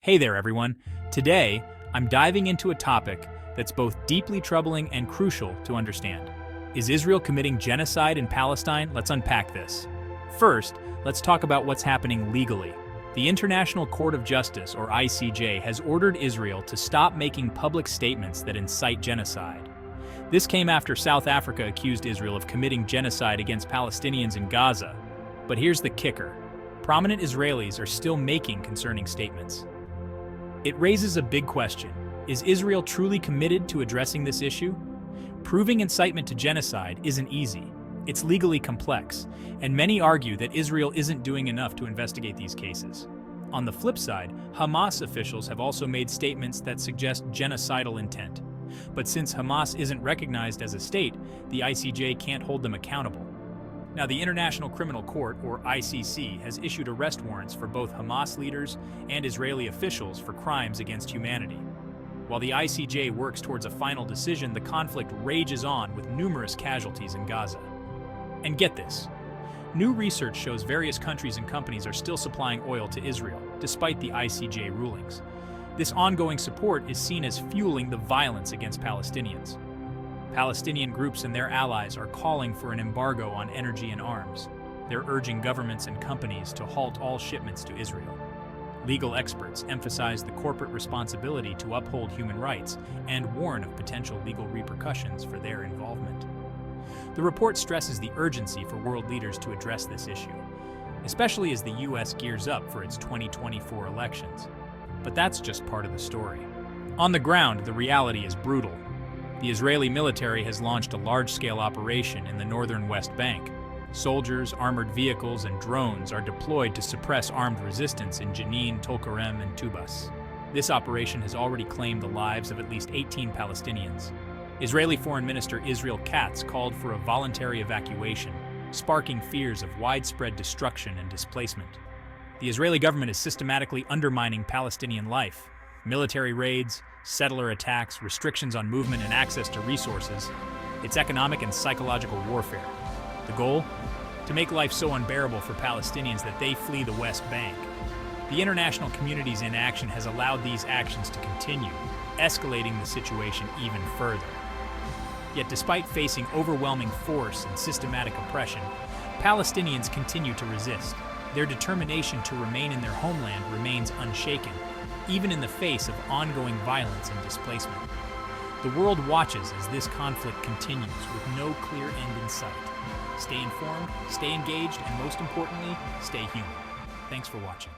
Hey there, everyone. Today, I'm diving into a topic that's both deeply troubling and crucial to understand. Is Israel committing genocide in Palestine? Let's unpack this. First, let's talk about what's happening legally. The International Court of Justice, or ICJ, has ordered Israel to stop making public statements that incite genocide. This came after South Africa accused Israel of committing genocide against Palestinians in Gaza. But here's the kicker. Prominent Israelis are still making concerning statements. It raises a big question. Is Israel truly committed to addressing this issue? Proving incitement to genocide isn't easy. It's legally complex, and many argue that Israel isn't doing enough to investigate these cases. On the flip side, Hamas officials have also made statements that suggest genocidal intent. But since Hamas isn't recognized as a state, the ICJ can't hold them accountable. Now, the International Criminal Court, or ICC, has issued arrest warrants for both Hamas leaders and Israeli officials for crimes against humanity. While the ICJ works towards a final decision, the conflict rages on with numerous casualties in Gaza. And get this, new research shows various countries and companies are still supplying oil to Israel, despite the ICJ rulings. This ongoing support is seen as fueling the violence against Palestinians. Palestinian groups and their allies are calling for an embargo on energy and arms. They're urging governments and companies to halt all shipments to Israel. Legal experts emphasize the corporate responsibility to uphold human rights and warn of potential legal repercussions for their involvement. The report stresses the urgency for world leaders to address this issue, especially as the U.S. gears up for its 2024 elections. But that's just part of the story. On the ground, the reality is brutal. The Israeli military has launched a large-scale operation in the northern West Bank. Soldiers, armored vehicles, and drones are deployed to suppress armed resistance in Jenin, Tulkarem, and Tubas. This operation has already claimed the lives of at least 18 Palestinians. Israeli Foreign Minister Israel Katz called for a voluntary evacuation, sparking fears of widespread destruction and displacement. The Israeli government is systematically undermining Palestinian life. Military raids, settler attacks, restrictions on movement and access to resources. It's economic and psychological warfare. The goal? To make life so unbearable for Palestinians that they flee the West Bank. The international community's inaction has allowed these actions to continue, escalating the situation even further. Yet despite facing overwhelming force and systematic oppression, Palestinians continue to resist. Their determination to remain in their homeland remains unshaken, even in the face of ongoing violence and displacement. The world watches as this conflict continues with no clear end in sight. Stay informed, stay engaged, and most importantly, stay human. Thanks for watching.